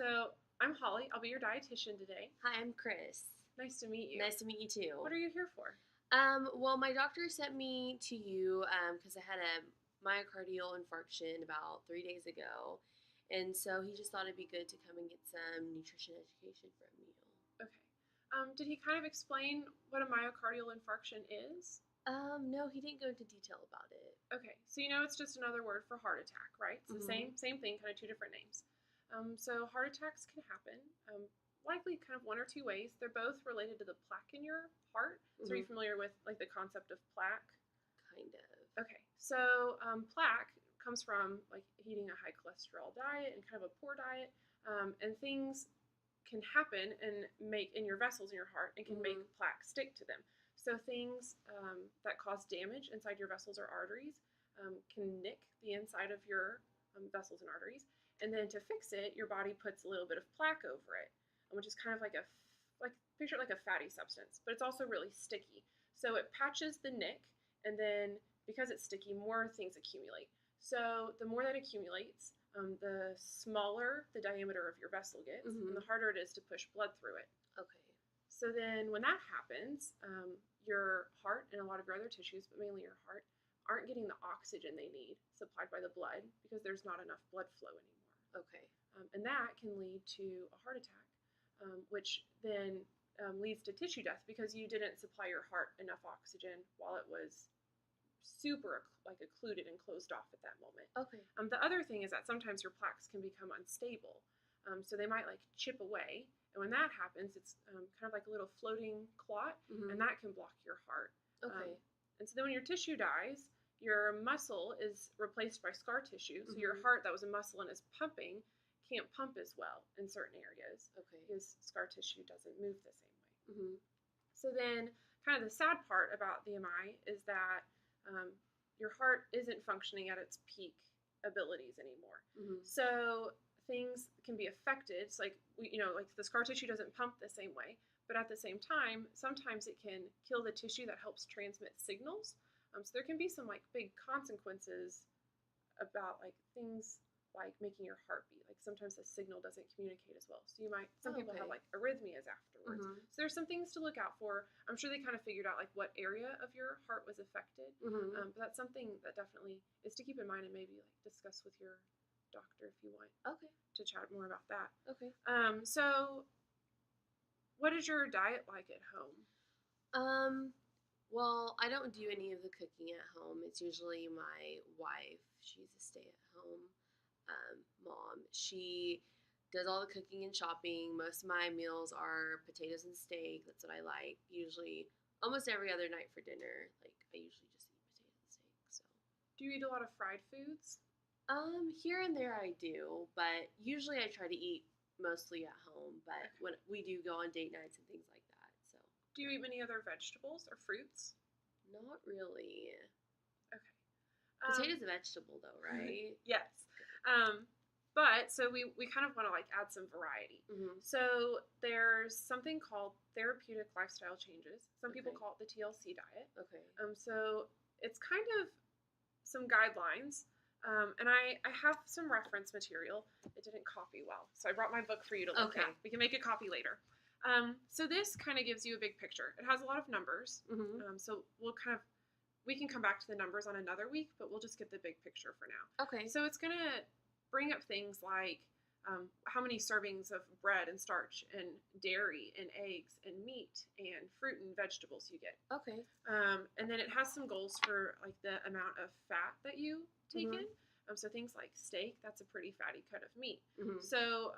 So, I'm Holly. I'll be your dietitian today. Hi, I'm Chris. Nice to meet you. Nice to meet you too. What are you here for? Well, my doctor sent me to you because I had a myocardial infarction about 3 days ago, and so he just thought it'd be good to come and get some nutrition education from you. Okay. Did he kind of explain what a myocardial infarction is? No, he didn't go into detail about it. Okay. So it's just another word for heart attack, right? It's the same thing, kind of two different names. So heart attacks can happen, likely kind of one or two ways. They're both related to the plaque in your heart. So are you familiar with like the concept of plaque? Kind of. Okay. So plaque comes from like eating a high cholesterol diet and kind of a poor diet, and things can happen and make in your vessels in your heart and can make plaque stick to them. So things that cause damage inside your vessels or arteries can nick the inside of your vessels and arteries. And then to fix it, your body puts a little bit of plaque over it, which is kind of like picture it like a fatty substance, but it's also really sticky. So it patches the nick, and then because it's sticky, more things accumulate. So the more that accumulates, the smaller the diameter of your vessel gets, and the harder it is to push blood through it. Okay. So then when that happens, your heart and a lot of your other tissues, but mainly your heart, aren't getting the oxygen they need supplied by the blood because there's not enough blood flow anymore. Okay. And that can lead to a heart attack, which then leads to tissue death because you didn't supply your heart enough oxygen while it was super occluded and closed off at that moment. Okay. The other thing is that sometimes your plaques can become unstable. So they might like chip away. And when that happens, it's kind of like a little floating clot, and that can block your heart. Okay. And so then when your tissue dies, your muscle is replaced by scar tissue. So your heart that was a muscle and is pumping can't pump as well in certain areas. Okay. Because scar tissue doesn't move the same way. Mhm. So then kind of the sad part about the MI is that your heart isn't functioning at its peak abilities anymore. So things can be affected. It's like like the scar tissue doesn't pump the same way, but at the same time, sometimes it can kill the tissue that helps transmit signals. So there can be some like big consequences about like things like making your heart beat. Like sometimes the signal doesn't communicate as well. So some people have like arrhythmias afterwards. So there's some things to look out for. I'm sure they kind of figured out like what area of your heart was affected. But that's something that definitely is to keep in mind and maybe like discuss with your doctor if you want. Okay. To chat more about that. Okay. So what is your diet like at home? Well, I don't do any of the cooking at home. It's usually my wife. She's a stay-at-home mom. She does all the cooking and shopping. Most of my meals are potatoes and steak. That's what I like. Usually, almost every other night for dinner, like I usually just eat potatoes and steak. So. Do you eat a lot of fried foods? Here and there I do, but usually I try to eat mostly at home. But when we do go on date nights and things like that. Do you eat many other vegetables or fruits? Not really. Okay. Potato's a vegetable though, right? Yes. But so we kind of want to like add some variety. So there's something called therapeutic lifestyle changes. Some people call it the TLC diet. Okay. So it's kind of some guidelines. And I have some reference material. It didn't copy well, so I brought my book for you to look at. We can make a copy later. So this kind of gives you a big picture. It has a lot of numbers. So we can come back to the numbers on another week, but we'll just get the big picture for now. Okay. So it's going to bring up things like how many servings of bread and starch and dairy and eggs and meat and fruit and vegetables you get. Okay. And then it has some goals for like the amount of fat that you take in. So things like steak, that's a pretty fatty cut of meat. So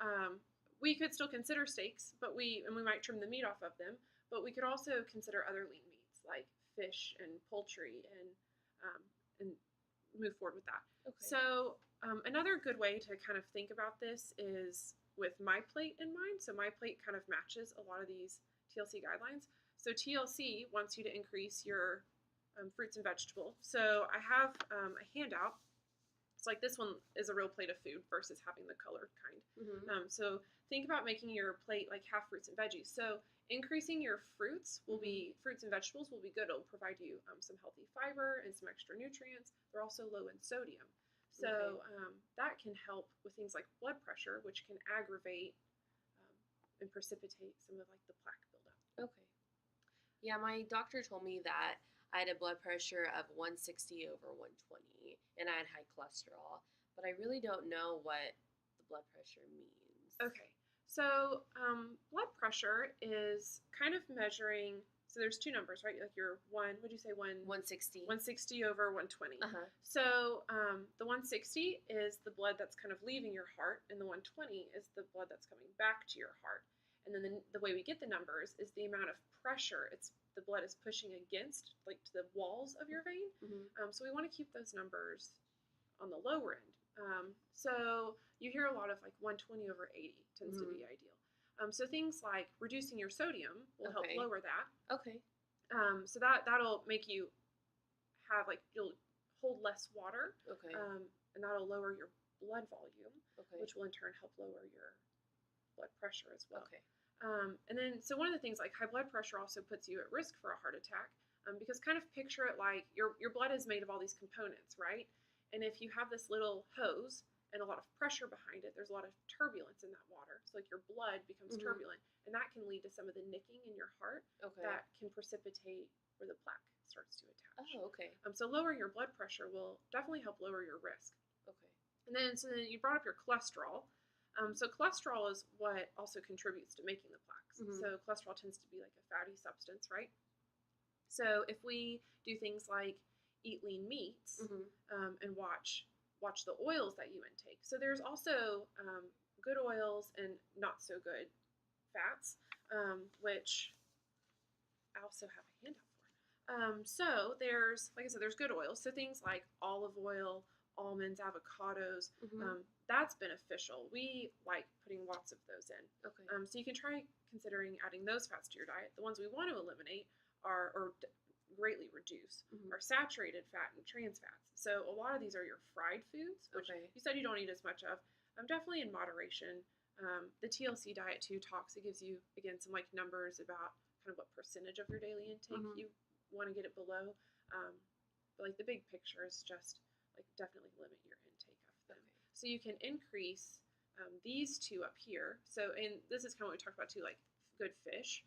we could still consider steaks, but we might trim the meat off of them. But we could also consider other lean meats like fish and poultry and move forward with that. Okay. So another good way to kind of think about this is with MyPlate in mind. So MyPlate kind of matches a lot of these TLC guidelines. So TLC wants you to increase your fruits and vegetables. So I have a handout. It's like this one is a real plate of food versus having the colored kind. So think about making your plate like half fruits and veggies. So increasing your fruits and vegetables will be good. It'll provide you some healthy fiber and some extra nutrients. They're also low in sodium. So that can help with things like blood pressure, which can aggravate and precipitate some of like the plaque buildup. Okay. Yeah, my doctor told me that I had a blood pressure of 160 over 120, and I had high cholesterol, but I really don't know what the blood pressure means. Okay, so blood pressure is kind of measuring. So there's two numbers, right? Like your what'd you say, 160. 160 over 120. Uh-huh. So the 160 is the blood that's kind of leaving your heart, and the 120 is the blood that's coming back to your heart. And then the way we get the numbers is the amount of pressure the blood is pushing against, like to the walls of your vein. So we want to keep those numbers on the lower end. So you hear a lot of like 120 over 80 tends to be ideal. So things like reducing your sodium will help lower that. Okay. So that'll make you have you'll hold less water. Okay. And that'll lower your blood volume, okay. which will in turn help lower your blood pressure as well. Okay. And then, so one of the things, like high blood pressure also puts you at risk for a heart attack, because kind of picture it like your blood is made of all these components, right? And if you have this little hose and a lot of pressure behind it, there's a lot of turbulence in that water. So like your blood becomes turbulent, and that can lead to some of the nicking in your heart that can precipitate where the plaque starts to attach. Oh, okay. So lowering your blood pressure will definitely help lower your risk. Okay. And then, so then you brought up your cholesterol. So cholesterol is what also contributes to making the plaques. So cholesterol tends to be like a fatty substance, right? So if we do things like eat lean meats and watch the oils that you intake. So there's also good oils and not so good fats, which I also have a handout for. So there's, like I said, there's good oils. So things like olive oil, almonds, avocados, that's beneficial. We like putting lots of those in. Okay. So you can try considering adding those fats to your diet. The ones we want to eliminate greatly reduce are saturated fat and trans fats. So a lot of these are your fried foods, which you said you don't eat as much of. Definitely in moderation. The TLC diet too talks. It gives you, again, some like numbers about kind of what percentage of your daily intake you want to get it below. But like the big picture is just like definitely limit your intake of them. So you can increase these two up here. So, and this is kind of what we talked about too, like good fish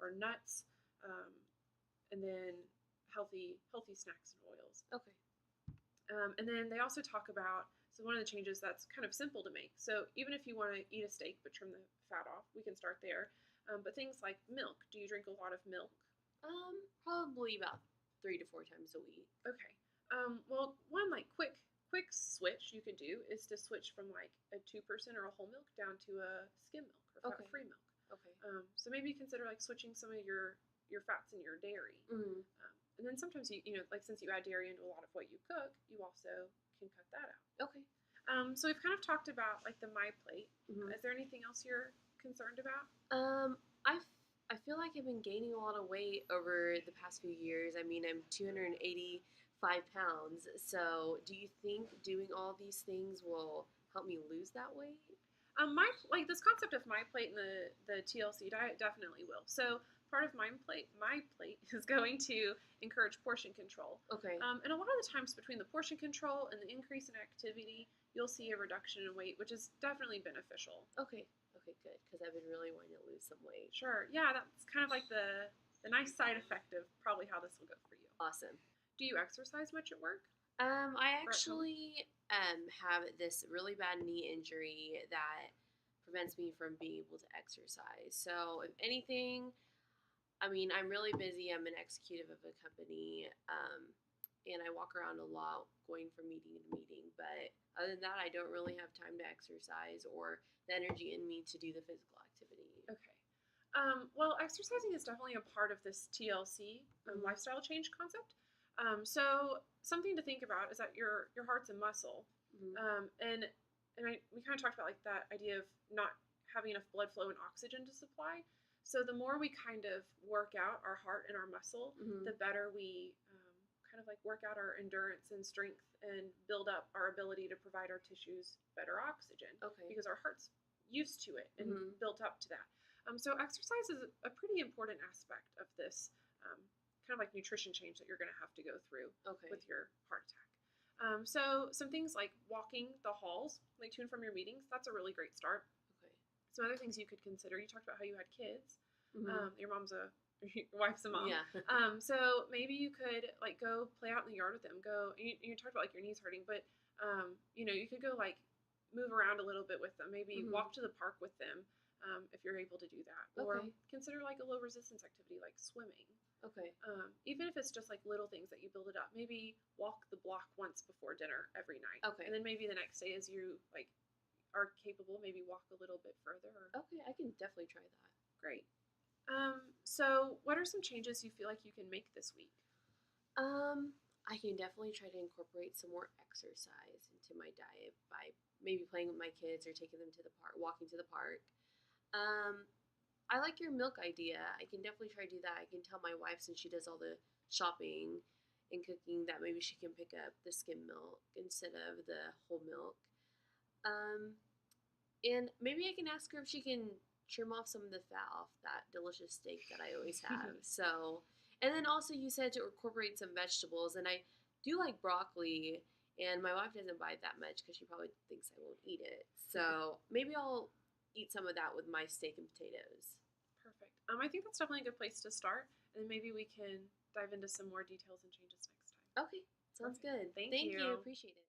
or nuts, and then healthy snacks and oils. Okay. And then they also talk about, so one of the changes that's kind of simple to make. So even if you want to eat a steak but trim the fat off, we can start there. But things like milk. Do you drink a lot of milk? Probably about 3 to 4 times a week. Okay. Well, one like quick switch you could do is to switch from like a 2% or a whole milk down to a skim milk or fat-free milk. Okay. So maybe consider like switching some of your fats in your dairy. And then sometimes you know, like since you add dairy into a lot of what you cook, you also can cut that out. Okay. So we've kind of talked about like the My Plate. Is there anything else you're concerned about? I feel like I've been gaining a lot of weight over the past few years. I mean, I'm 285 pounds. So do you think doing all these things will help me lose that weight? This concept of My Plate and the TLC diet definitely will. So part of My Plate is going to encourage portion control. Okay. And a lot of the times between the portion control and the increase in activity, you'll see a reduction in weight, which is definitely beneficial. Okay. Okay, good, because I've been really wanting to lose some weight. Sure. Yeah, that's kind of like the nice side effect of probably how this will go for you. Awesome. Do you exercise much at work? I actually have this really bad knee injury that prevents me from being able to exercise. So if anything, I mean, I'm really busy. I'm an executive of a company, and I walk around a lot going from meeting to meeting. But other than that, I don't really have time to exercise or the energy in me to do the physical activity. Okay. Well, exercising is definitely a part of this TLC lifestyle change concept. So something to think about is that your heart's a muscle, and we kind of talked about like that idea of not having enough blood flow and oxygen to supply. So the more we kind of work out our heart and our muscle, the better we kind of like work out our endurance and strength and build up our ability to provide our tissues better oxygen. Okay. Because our heart's used to it and built up to that. So exercise is a pretty important aspect of this kind of like nutrition change that you're going to have to go through with your heart attack. So some things like walking the halls, like to and from your meetings, that's a really great start. Okay. Some other things you could consider. You talked about how you had kids. Mm-hmm. Your your wife's a mom. Yeah. So maybe you could like go play out in the yard with them. You talked about like your knees hurting, but you could go like move around a little bit with them. Maybe Mm-hmm. walk to the park with them if you're able to do that. Or Okay. consider like a low resistance activity like swimming. Okay. Even if it's just like little things that you build it up. Maybe walk the block once before dinner every night. Okay. And then maybe the next day as you like are capable, maybe walk a little bit further. Okay, I can definitely try that. Great. So what are some changes you feel like you can make this week? I can definitely try to incorporate some more exercise into my diet by maybe playing with my kids or taking them to the park, walking to the park. Um, I like your milk idea. I can definitely try to do that. I can tell my wife, since she does all the shopping and cooking, that maybe she can pick up the skim milk instead of the whole milk. Um, and maybe I can ask her if she can trim off some of the fat off that delicious steak that I always have. So, and then also you said to incorporate some vegetables, and I do like broccoli, and my wife doesn't buy it that much because she probably thinks I won't eat it. So maybe I'll eat some of that with my steak and potatoes. Perfect. I think that's definitely a good place to start, and then maybe we can dive into some more details and changes next time. Okay, sounds Perfect. good. Thank Thank you. you. Appreciate it.